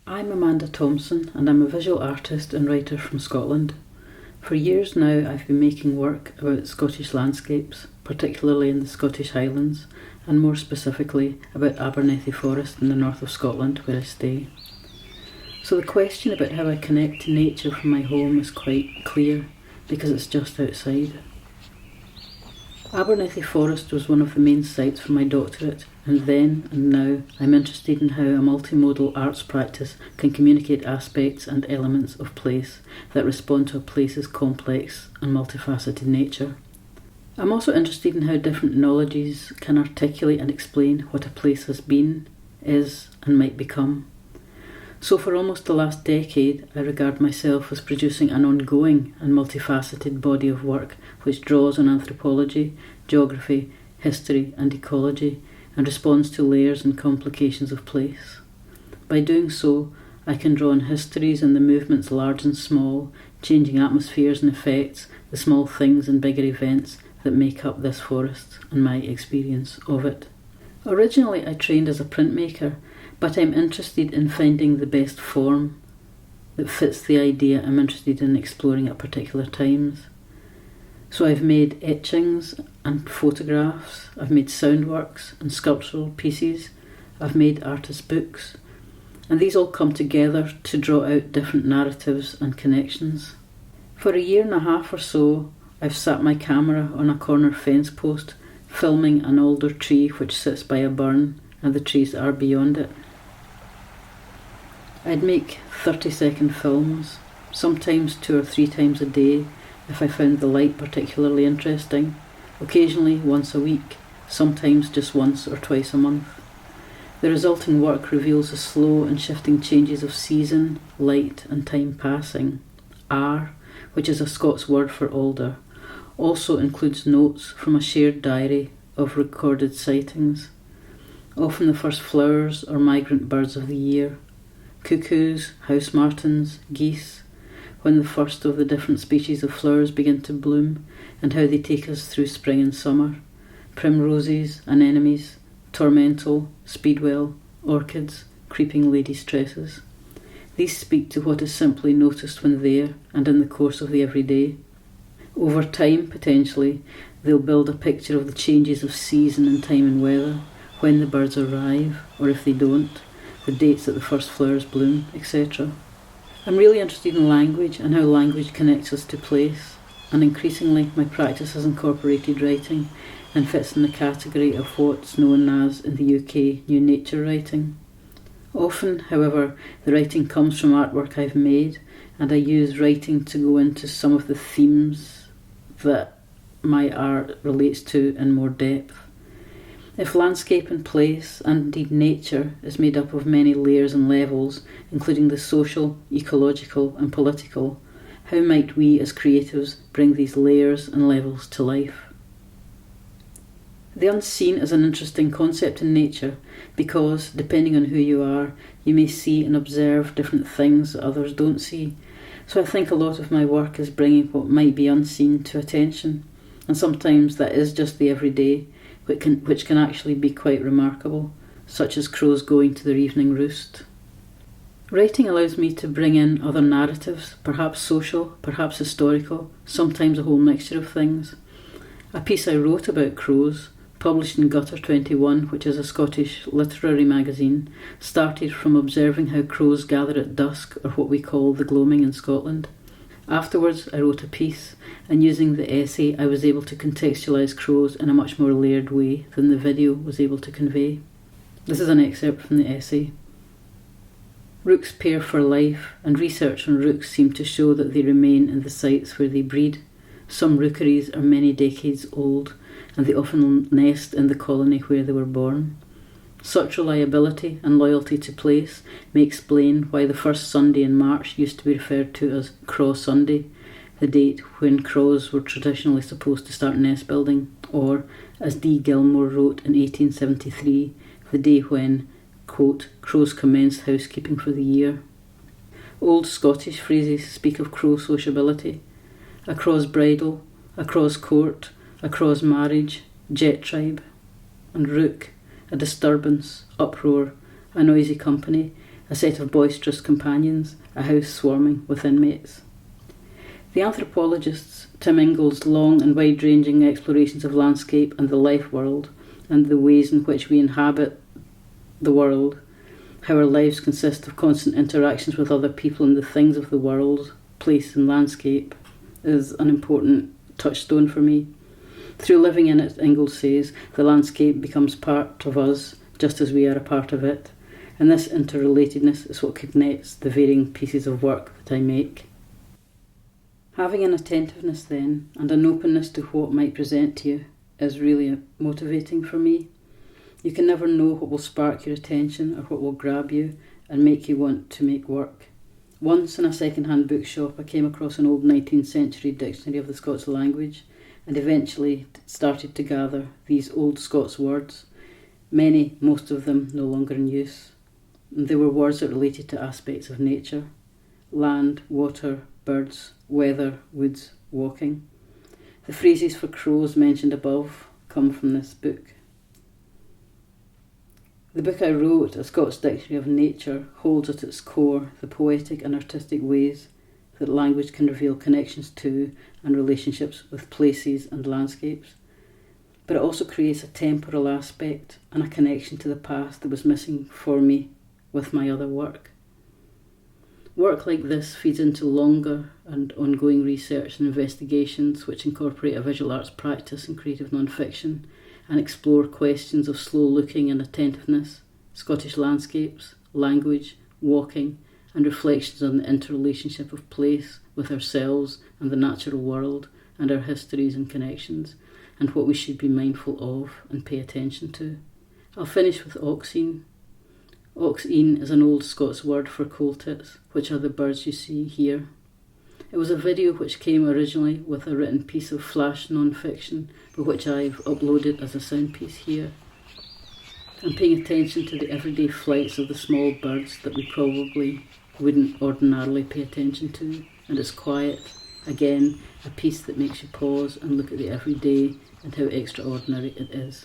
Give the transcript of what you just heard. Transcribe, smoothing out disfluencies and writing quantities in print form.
I'm Amanda Thompson and I'm a visual artist and writer from Scotland. For years now I've been making work about Scottish landscapes, particularly in the Scottish Highlands, and more specifically about Abernethy Forest in the north of Scotland where I stay. So the question about how I connect to nature from my home is quite clear because it's just outside. Abernethy Forest was one of the main sites for my doctorate, and then and now I'm interested in how a multimodal arts practice can communicate aspects and elements of place that respond to a place's complex and multifaceted nature. I'm also interested in how different knowledges can articulate and explain what a place has been, is, and might become. So for almost the last decade, I regard myself as producing an ongoing and multifaceted body of work which draws on anthropology, geography, history and ecology and responds to layers and complications of place. By doing so, I can draw on histories and the movements large and small, changing atmospheres and effects, the small things and bigger events that make up this forest and my experience of it. Originally I trained as a printmaker, but I'm interested in finding the best form that fits the idea I'm interested in exploring at particular times. So I've made etchings and photographs, I've made soundworks and sculptural pieces, I've made artist books, and these all come together to draw out different narratives and connections. For a year and a half or so, I've sat my camera on a corner fence post, filming an alder tree which sits by a burn and the trees that are beyond it. I'd make 30-second films, sometimes 2 or 3 times a day if I found the light particularly interesting, occasionally once a week, sometimes just once or twice a month. The resulting work reveals the slow and shifting changes of season, light and time passing. R, which is a Scots word for alder, also includes notes from a shared diary of recorded sightings, often the first flowers or migrant birds of the year, cuckoos, house martins, geese, when the first of the different species of flowers begin to bloom and how they take us through spring and summer, primroses, anemones, tormental, speedwell, orchids, creeping ladies' tresses. These speak to what is simply noticed when there and in the course of the everyday. Over time, potentially, they'll build a picture of the changes of season and time and weather, when the birds arrive, or if they don't, the dates that the first flowers bloom, etc. I'm really interested in language and how language connects us to place, and increasingly my practice has incorporated writing and fits in the category of what's known as, in the UK, new nature writing. Often, however, the writing comes from artwork I've made, and I use writing to go into some of the themes that my art relates to in more depth. If landscape and place, and indeed nature, is made up of many layers and levels, including the social, ecological and political, how might we as creatives bring these layers and levels to life? The unseen is an interesting concept in nature because, depending on who you are, you may see and observe different things that others don't see. So I think a lot of my work is bringing what might be unseen to attention, and sometimes that is just the everyday, which can actually be quite remarkable, such as crows going to their evening roost. Writing allows me to bring in other narratives, perhaps social, perhaps historical, sometimes a whole mixture of things. A piece I wrote about crows, published in Gutter 21, which is a Scottish literary magazine, started from observing how crows gather at dusk, or what we call the gloaming in Scotland. Afterwards, I wrote a piece, and using the essay, I was able to contextualise crows in a much more layered way than the video was able to convey. This is an excerpt from the essay. Rooks pair for life, and research on rooks seem to show that they remain in the sites where they breed. Some rookeries are many decades old, and they often nest in the colony where they were born. Such reliability and loyalty to place may explain why the first Sunday in March used to be referred to as Craw Sunday, the date when crows were traditionally supposed to start nest building, or, as D. Gilmore wrote in 1873, the day when, quote, crows commenced housekeeping for the year. Old Scottish phrases speak of crow sociability: a craw's bridal, a craw's court, a craw's marriage, jet tribe, and rook, a disturbance, uproar, a noisy company, a set of boisterous companions, a house swarming with inmates. The anthropologist's Tim Ingall's long and wide-ranging explorations of landscape and the life world, and the ways in which we inhabit the world, how our lives consist of constant interactions with other people and the things of the world, place and landscape, is an important touchstone for me. Through living in it, Ingalls says, the landscape becomes part of us, just as we are a part of it, and this interrelatedness is what connects the varying pieces of work that I make. Having an attentiveness then, and an openness to what might present to you, is really motivating for me. You can never know what will spark your attention or what will grab you and make you want to make work. Once in a second-hand bookshop I came across an old 19th century dictionary of the Scots language and eventually started to gather these old Scots words, most of them no longer in use. And they were words that related to aspects of nature: land, water, birds, weather, woods, walking. The phrases for crows mentioned above come from this book. The book I wrote, A Scots Dictionary of Nature, holds at its core the poetic and artistic ways that language can reveal connections to and relationships with places and landscapes. But it also creates a temporal aspect and a connection to the past that was missing for me with my other work. Work like this feeds into longer and ongoing research and investigations which incorporate a visual arts practice and creative non-fiction and explore questions of slow looking and attentiveness, Scottish landscapes, language, walking, and reflections on the interrelationship of place with ourselves and the natural world and our histories and connections, and what we should be mindful of and pay attention to. I'll finish with oxene. Oxene is an old Scots word for coal tits, which are the birds you see here. It was a video which came originally with a written piece of flash non-fiction, but which I've uploaded as a sound piece here. I'm paying attention to the everyday flights of the small birds that we probably wouldn't ordinarily pay attention to, and it's quiet, again, a piece that makes you pause and look at the everyday and how extraordinary it is.